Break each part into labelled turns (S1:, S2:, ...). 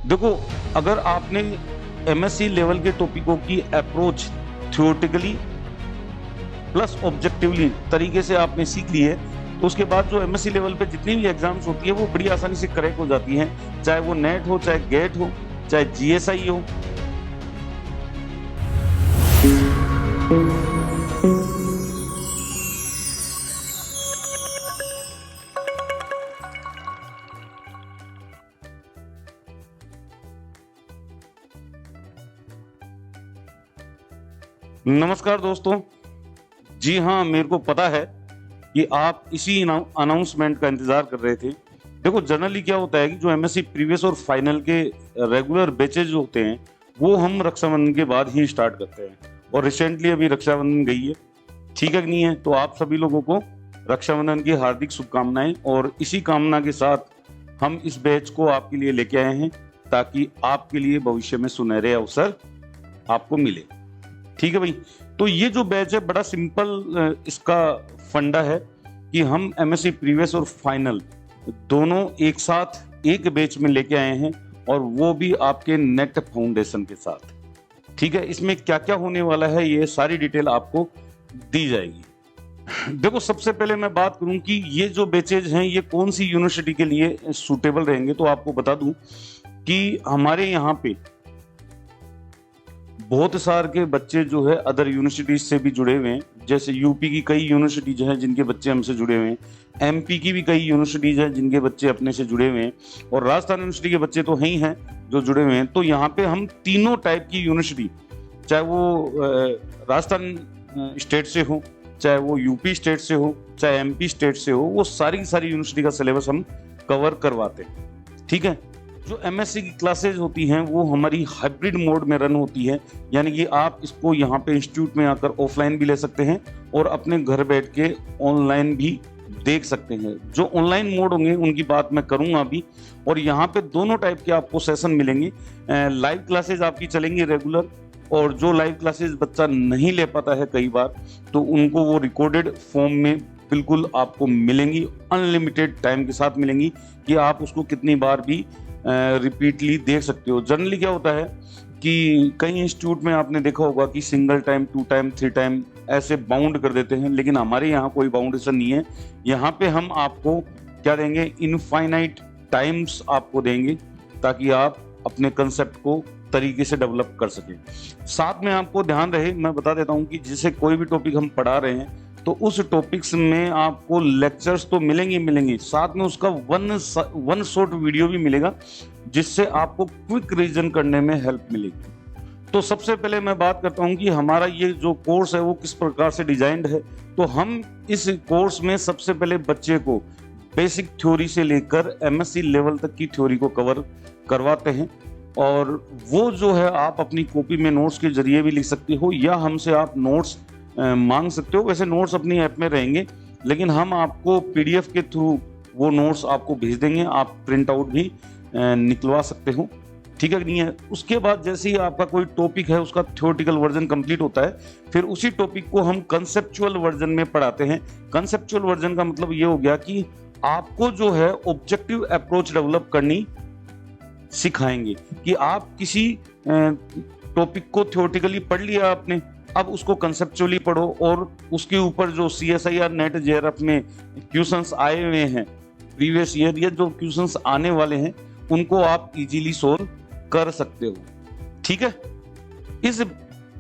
S1: देखो, अगर आपने एमएससी लेवल के टॉपिकों की अप्रोच थ्योरेटिकली प्लस ऑब्जेक्टिवली तरीके से आपने सीख ली है, तो उसके बाद जो एमएससी लेवल पे जितनी भी एग्जाम्स होती है वो बड़ी आसानी से क्रैक हो जाती हैं, चाहे वो नेट हो, चाहे गेट हो, चाहे जीएसआई हो। नमस्कार दोस्तों। जी हाँ, मेरे को पता है कि आप इसी अनाउंसमेंट का इंतजार कर रहे थे। देखो, जनरली क्या होता है कि जो एमएससी प्रीवियस और फाइनल के रेगुलर बैचेज होते हैं वो हम रक्षाबंधन के बाद ही स्टार्ट करते हैं, और रिसेंटली अभी रक्षाबंधन गई है, ठीक है कि नहीं है? तो आप सभी लोगों को रक्षाबंधन की हार्दिक शुभकामनाएं, और इसी कामना के साथ हम इस बैच को आपके लिए लेके आए हैं ताकि आपके लिए भविष्य में सुनहरे अवसर आपको मिले। ठीक है भाई। तो ये जो बैच है बड़ा सिंपल इसका फंडा है कि हम एमएससी प्रीवियस और फाइनल दोनों एक साथ एक बैच में लेके आए हैं, और वो भी आपके नेट फाउंडेशन के साथ। ठीक है, इसमें क्या क्या होने वाला है ये सारी डिटेल आपको दी जाएगी। देखो, सबसे पहले मैं बात करूं कि ये जो बैचेज हैं ये कौन सी यूनिवर्सिटी के लिए सूटेबल रहेंगे, तो आपको बता दूं कि हमारे यहाँ पे बहुत सारे के बच्चे जो है अदर यूनिवर्सिटीज से भी जुड़े हुए हैं। जैसे यूपी की कई यूनिवर्सिटीज हैं जिनके बच्चे हमसे जुड़े हुए हैं, एमपी की भी कई यूनिवर्सिटीज हैं जिनके बच्चे अपने से जुड़े हुए हैं, और राजस्थान यूनिवर्सिटी के बच्चे तो ही हैं जो जुड़े हुए हैं। तो यहाँ पे हम तीनों टाइप की यूनिवर्सिटी, चाहे वो राजस्थान स्टेट से हो, चाहे वो यूपी स्टेट से हो, चाहे एमपी स्टेट से हो, वो सारी यूनिवर्सिटी का सिलेबस हम कवर करवाते हैं। ठीक है। जो एमएससी की क्लासेज होती हैं वो हमारी हाइब्रिड मोड में रन होती है, यानी कि आप इसको यहाँ पे इंस्टीट्यूट में आकर ऑफलाइन भी ले सकते हैं और अपने घर बैठ के ऑनलाइन भी देख सकते हैं। जो ऑनलाइन मोड होंगे उनकी बात मैं करूँगा अभी, और यहाँ पे दोनों टाइप के आपको सेशन मिलेंगे। लाइव क्लासेज आपकी चलेंगी रेगुलर, और जो लाइव क्लासेज बच्चा नहीं ले पाता है कई बार, तो उनको वो रिकॉर्डेड फॉर्म में बिल्कुल आपको मिलेंगी, अनलिमिटेड टाइम के साथ मिलेंगी कि आप उसको कितनी बार भी रिपीटली देख सकते हो। जनरली क्या होता है कि कई इंस्टीट्यूट में आपने देखा होगा कि सिंगल टाइम, 2 टाइम, 3 टाइम ऐसे बाउंड कर देते हैं, लेकिन हमारे यहाँ कोई बाउंडेशन नहीं है। यहाँ पे हम आपको क्या देंगे, इनफाइनाइट टाइम्स आपको देंगे ताकि आप अपने कंसेप्ट को तरीके से डेवलप कर सकें। साथ में आपको ध्यान रहे, मैं बता देता हूँ कि जैसे कोई भी टॉपिक हम पढ़ा रहे हैं तो उस टॉपिक्स में आपको लेक्चर्स तो मिलेंगे, साथ में उसका वन शॉट वीडियो भी मिलेगा जिससे आपको क्विक रिवीजन करने में हेल्प मिलेगी। तो सबसे पहले मैं बात करता हूं कि हमारा ये जो कोर्स है वो किस प्रकार से डिजाइंड है। तो हम इस कोर्स में सबसे पहले बच्चे को बेसिक थ्योरी से लेकर एमएससी लेवल तक की थ्योरी को कवर करवाते हैं, और वो जो है आप अपनी कॉपी में नोट्स के जरिए भी लिख सकते हो, या हमसे आप नोट्स मांग सकते हो। वैसे नोट्स अपनी ऐप में रहेंगे, लेकिन हम आपको पीडीएफ के थ्रू वो नोट्स आपको भेज देंगे, आप प्रिंट आउट भी निकलवा सकते हो। ठीक है, नहीं है? उसके बाद जैसे ही आपका कोई टॉपिक है उसका थ्योरेटिकल वर्जन कंप्लीट होता है, फिर उसी टॉपिक को हम कंसेप्चुअल वर्जन में पढ़ाते हैं। कंसेप्चुअल वर्जन का मतलब ये हो गया कि आपको जो है ऑब्जेक्टिव अप्रोच डेवलप करनी सिखाएंगे कि आप किसी टॉपिक को थ्योरेटिकली पढ़ लिया आपने, अब उसको कंसेप्चुअली पढ़ो, और उसके ऊपर जो सीएसआईआर नेट जेआरएफ में क्वेश्चंस आए हुए हैं प्रीवियस ईयर, या जो क्वेश्चंस आने वाले हैं उनको आप इजीली सोल्व कर सकते हो। ठीक है। इस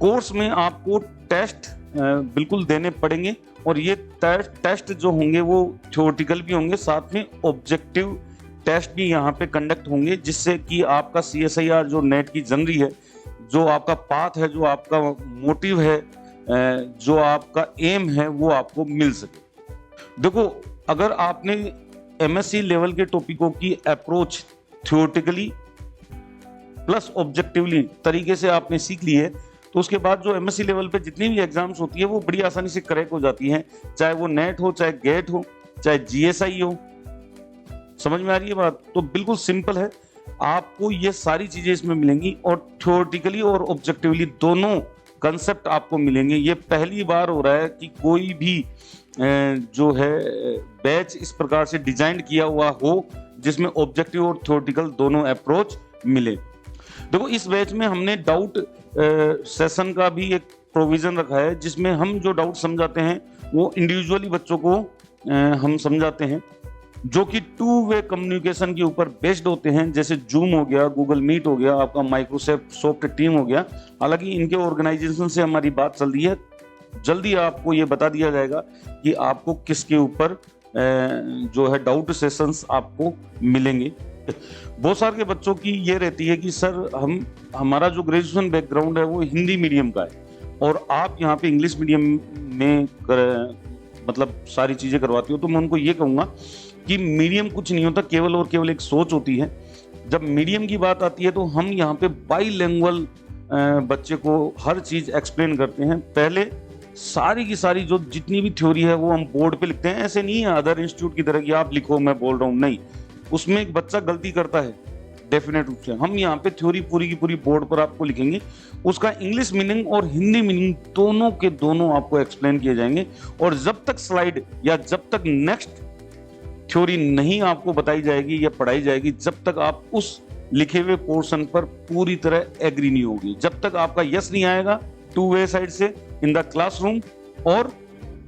S1: कोर्स में आपको टेस्ट बिल्कुल देने पड़ेंगे, और ये टेस्ट जो होंगे वो थ्योरेटिकल भी होंगे, साथ में ऑब्जेक्टिव टेस्ट भी यहाँ पे कंडक्ट होंगे, जिससे कि आपका सीएसआईआर जो नेट की जनरी है, जो आपका पाथ है, जो आपका मोटिव है, जो आपका एम है, वो आपको मिल सके। देखो, अगर आपने एमएससी लेवल के टॉपिकों की अप्रोच थ्योरेटिकली प्लस ऑब्जेक्टिवली तरीके से आपने सीख ली है, तो उसके बाद जो एमएससी लेवल पे जितनी भी एग्जाम्स होती है वो बड़ी आसानी से क्रैक हो जाती हैं, चाहे वो नेट हो, चाहे गेट हो, चाहे जीएसआई हो। समझ में आ रही है बात? तो बिल्कुल सिंपल है, आपको ये सारी चीजें इसमें मिलेंगी, और थ्योरेटिकली और ऑब्जेक्टिवली दोनों कंसेप्ट आपको मिलेंगे। ये पहली बार हो रहा है कि कोई भी जो है बैच इस प्रकार से डिजाइन किया हुआ हो जिसमें ऑब्जेक्टिव और थ्योरेटिकल दोनों अप्रोच मिले। देखो इस बैच में हमने डाउट सेशन का भी एक प्रोविजन रखा है, जिसमें हम जो डाउट समझाते हैं वो इंडिविजुअली बच्चों को हम समझाते हैं, जो कि 2 वे कम्युनिकेशन के ऊपर बेस्ड होते हैं, जैसे जूम हो गया, गूगल मीट हो गया, आपका माइक्रोसॉफ्ट टीम हो गया। हालांकि इनके ऑर्गेनाइजेशन से हमारी बात चल रही है, जल्दी आपको ये बता दिया जाएगा कि आपको किसके ऊपर जो है डाउट सेशंस आपको मिलेंगे। बहुत सारे के बच्चों की ये रहती है कि सर हमारा जो ग्रेजुएशन बैकग्राउंड है वो हिंदी मीडियम का है और आप यहाँ पे इंग्लिश मीडियम में मतलब सारी चीजें करवाती हो। तो मैं उनको ये कहूँगा कि मीडियम कुछ नहीं होता, केवल और केवल एक सोच होती है। जब मीडियम की बात आती है तो हम यहाँ पे बाईलिंगुअल बच्चे को हर चीज एक्सप्लेन करते हैं। पहले सारी की सारी जो जितनी भी थ्योरी है वो हम बोर्ड पे लिखते हैं, ऐसे नहीं है अदर इंस्टीट्यूट की तरह कि आप लिखो मैं बोल रहा हूँ, नहीं, उसमें एक बच्चा गलती करता है डेफिनेट रूप से। हम यहाँ पे थ्योरी पूरी की पूरी बोर्ड पर आपको लिखेंगे, उसका इंग्लिश मीनिंग और हिंदी मीनिंग दोनों के दोनों आपको एक्सप्लेन किए जाएंगे। और जब तक स्लाइड या जब तक नेक्स्ट थ्योरी नहीं आपको बताई जाएगी या पढ़ाई जाएगी, जब तक आप उस लिखे हुए पोर्शन पर पूरी तरह एग्री नहीं होगी, जब तक आपका यस नहीं आएगा 2 वे साइड से इन द क्लासरूम और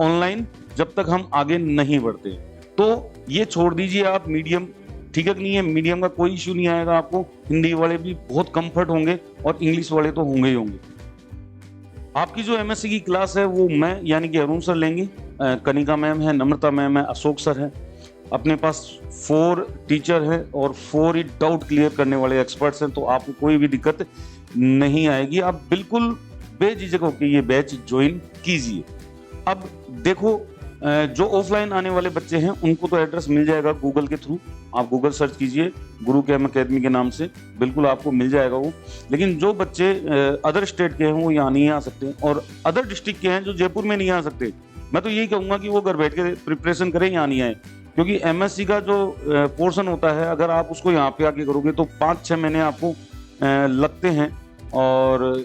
S1: ऑनलाइन, जब तक हम आगे नहीं बढ़ते। तो ये छोड़ दीजिए आप मीडियम, ठीक है कि नहीं है, मीडियम का कोई इश्यू नहीं आएगा आपको, हिंदी वाले भी बहुत कंफर्ट होंगे और इंग्लिश वाले तो होंगे ही होंगे। आपकी जो एमएससी की क्लास है वो मैं यानी कि अरुण सर लेंगे, कनिका मैम है, नम्रता मैम है, अशोक सर है। अपने पास 4 टीचर हैं और 4 ही डाउट क्लियर करने वाले एक्सपर्ट्स हैं, तो आपको कोई भी दिक्कत नहीं आएगी। आप बिल्कुल बेझिझक होकर ये बैच ज्वाइन कीजिए। अब देखो जो ऑफलाइन आने वाले बच्चे हैं उनको तो एड्रेस मिल जाएगा गूगल के थ्रू, आप गूगल सर्च कीजिए गुरु कैम अकेडमी के नाम से, बिल्कुल आपको मिल जाएगा वो। लेकिन जो बच्चे अदर स्टेट के हैं वो यहाँ नहीं आ सकते, और अदर डिस्ट्रिक्ट के हैं जो जयपुर में नहीं आ सकते, मैं तो यही कहूँगा कि वो घर बैठ के प्रिपरेशन करें, यहाँ नहीं आए। क्योंकि एमएससी का जो पोर्शन होता है अगर आप उसको यहाँ पे आके करोगे तो 5-6 महीने आपको लगते हैं, और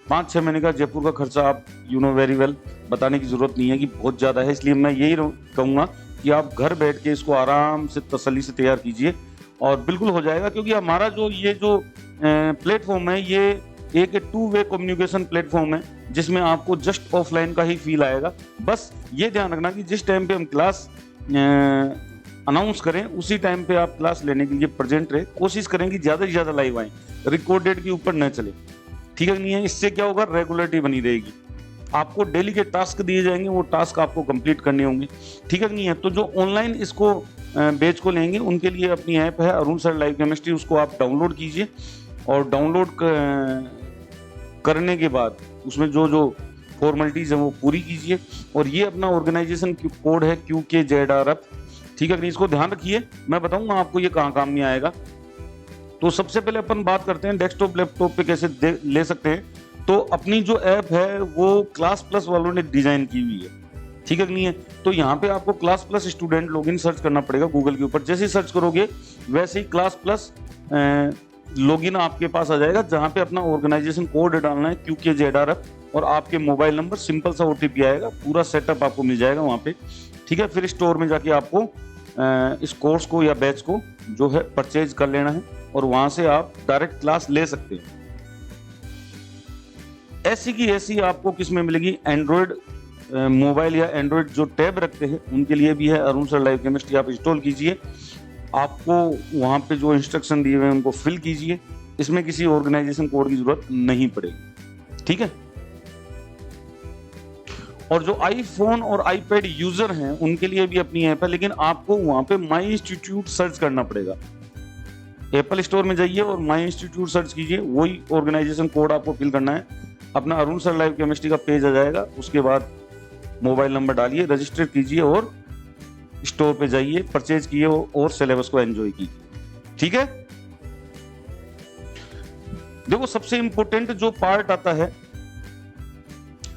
S1: 5-6 महीने का जयपुर का खर्चा आप यू नो वेरी वेल, बताने की जरूरत नहीं है कि बहुत ज़्यादा है। इसलिए मैं यही कहूँगा कि आप घर बैठ के इसको आराम से तसल्ली से तैयार कीजिए और बिल्कुल हो जाएगा। क्योंकि हमारा जो ये जो प्लेटफॉर्म है ये एक 2 वे कम्युनिकेशन प्लेटफॉर्म है, जिसमें आपको जस्ट ऑफलाइन का ही फील आएगा। बस ये ध्यान रखना कि जिस टाइम पे हम क्लास अनाउंस करें उसी टाइम पे आप क्लास लेने के लिए प्रेजेंट रहे, कोशिश करें कि ज़्यादा से ज़्यादा लाइव आएँ, रिकॉर्डेड के ऊपर न चले, ठीक है नहीं है। इससे क्या होगा, रेगुलरिटी बनी रहेगी। आपको डेली के टास्क दिए जाएंगे, वो टास्क आपको कंप्लीट करने होंगे, ठीक है नहीं है। तो जो ऑनलाइन इसको बैच को लेंगे उनके लिए अपनी ऐप है अरुण सर लाइव केमिस्ट्री, उसको आप डाउनलोड कीजिए और डाउनलोड करने के बाद उसमें जो जो फॉर्मेलिटीज है वो पूरी कीजिए। और ये अपना ऑर्गेनाइजेशन कोड है QKZRF, ठीक है नहीं, इसको ध्यान रखिए, मैं बताऊंगा आपको ये कहाँ काम में आएगा। तो सबसे पहले अपन बात करते हैं डेस्कटॉप लैपटॉप पे कैसे ले सकते हैं। तो अपनी जो ऐप है वो क्लास प्लस वालों ने डिजाइन की हुई है, ठीक है नहीं है। तो यहाँ पे आपको class plus student login search करना पड़ेगा गूगल के ऊपर, जैसे ही सर्च करोगे वैसे ही क्लास प्लस लॉगिन आपके पास आ जाएगा, जहाँ पे अपना ऑर्गेनाइजेशन कोड डालना है QKZRF और आपके मोबाइल नंबर, सिंपल सा OTP आएगा, पूरा सेटअप आपको मिल जाएगा वहाँ पे, ठीक है। फिर स्टोर में जाके आपको इस कोर्स को या बैच को जो है परचेज कर लेना है और वहां से आप डायरेक्ट क्लास ले सकते हैं। ऐसी की ऐसी आपको किस में मिलेगी, एंड्रॉयड मोबाइल या एंड्रॉयड जो टैब रखते हैं उनके लिए भी है अरुण सर लाइव केमिस्ट्री, आप इंस्टॉल कीजिए। आपको वहां पे जो इंस्ट्रक्शन दिए हुए हैं उनको फिल कीजिए, इसमें किसी ऑर्गेनाइजेशन कोड की जरूरत नहीं पड़ेगी, ठीक है। और जो आईफोन और आईपैड यूजर हैं उनके लिए भी अपनी ऐप है, लेकिन आपको वहां पे माई इंस्टीट्यूट सर्च करना पड़ेगा। एप्पल स्टोर में जाइए और माई इंस्टीट्यूट सर्च कीजिए, वही ऑर्गेनाइजेशन कोड आपको फिल करना है। अपना अरुण सर लाइव केमिस्ट्री का पेज आ जाएगा, उसके बाद मोबाइल नंबर डालिए, रजिस्टर कीजिए और स्टोर पे जाइए, परचेज कीजिए और सिलेबस को एंजॉय कीजिए, ठीक है। देखो सबसे इंपॉर्टेंट जो पार्ट आता है,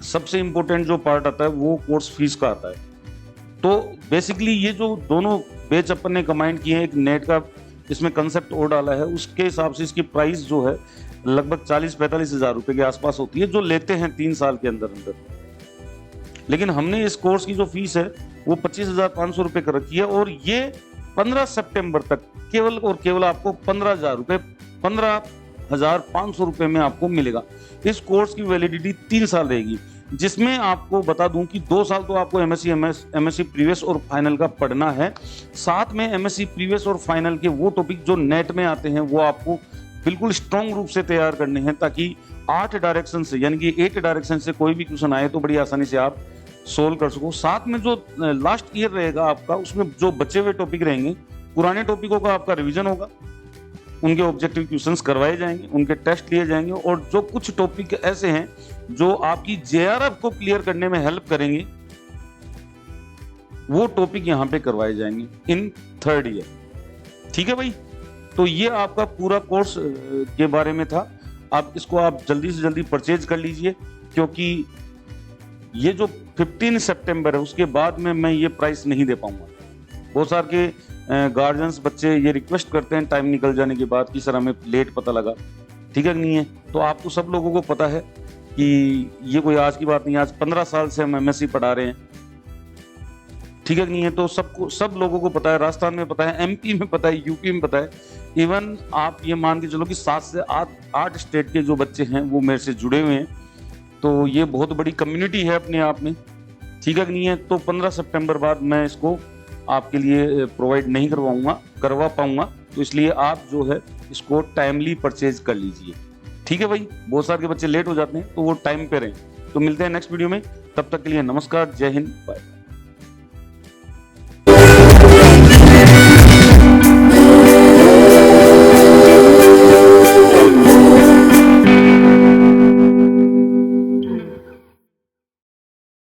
S1: सबसे इंपॉर्टेंट जो पार्ट आता है वो कोर्स फीस का आता है। तो बेसिकली ये जो दोनों बैच अपन ने कंबाइन किए हैं, एक नेट का इसमें कंसेप्ट और डाला है, उसके हिसाब से इसकी प्राइस जो है लगभग 40-45 हज़ार रुपए के आसपास होती है, जो लेते हैं 3 साल के अंदर अंदर। लेकिन हमने इस कोर्स की जो फीस है वो 25,500 रुपए कर रखी है, और ये 15 सितंबर तक केवल और केवल आपको 15,000 रुपए 15,500 रुपए में आपको मिलेगा। इस कोर्स की वैलिडिटी 3 साल रहेगी, जिसमें आपको बता दूं कि 2 साल तो आपको एमएससी प्रीवियस और फाइनल का पढ़ना है। साथ में एमएससी प्रीवियस और फाइनल के वो टॉपिक जो नेट में आते हैं वो आपको बिल्कुल स्ट्रॉन्ग रूप से तैयार करने हैं, ताकि 8 डायरेक्शन से यानी कि 8 डायरेक्शन से कोई भी क्वेश्चन आए तो बड़ी आसानी से आप सोल्व कर सको। साथ में जो लास्ट ईयर रहेगा आपका, उसमें जो बचे हुए टॉपिक रहेंगे, पुराने टॉपिकों का आपका रिवीजन होगा, उनके ऑब्जेक्टिव क्वेश्चंस करवाए जाएंगे, उनके टेस्ट लिए जाएंगे, और जो कुछ टॉपिक ऐसे हैं जो आपकी जेआरएफ को क्लियर करने में हेल्प करेंगे, वो टॉपिक यहाँ पे करवाए जाएंगे इन 3rd ईयर। ठीक है भाई, तो ये आपका पूरा कोर्स के बारे में था। आप इसको आप जल्दी से जल्दी परचेज कर लीजिए, क्योंकि ये जो 15 सितंबर है उसके बाद में मैं ये प्राइस नहीं दे पाऊंगा। बहुत सारे गार्जियंस बच्चे ये रिक्वेस्ट करते हैं टाइम निकल जाने के बाद कि सर हमें लेट पता लगा। ठीक है कि नहीं है? तो आपको सब लोगों को पता है कि ये कोई आज की बात नहीं, आज 15 साल से हम एमएससी पढ़ा रहे हैं। ठीक है कि नहीं है? तो सबको, सब लोगों को पता है, राजस्थान में पता है, एमपी में पता है, यूपी में पता है। इवन आप ये मान के चलो कि 7 से 8 स्टेट के जो बच्चे हैं वो मेरे से जुड़े हुए हैं। तो ये बहुत बड़ी कम्युनिटी है अपने आप में। ठीक है कि नहीं है? तो 15 सितंबर बाद मैं इसको आपके लिए प्रोवाइड नहीं करवा पाऊंगा, तो इसलिए आप जो है इसको टाइमली परचेज कर लीजिए। ठीक है भाई, बहुत सारे बच्चे लेट हो जाते हैं तो वो टाइम पे रहें। तो मिलते हैं नेक्स्ट वीडियो में, तब तक के लिए नमस्कार, जय हिंद, बाय।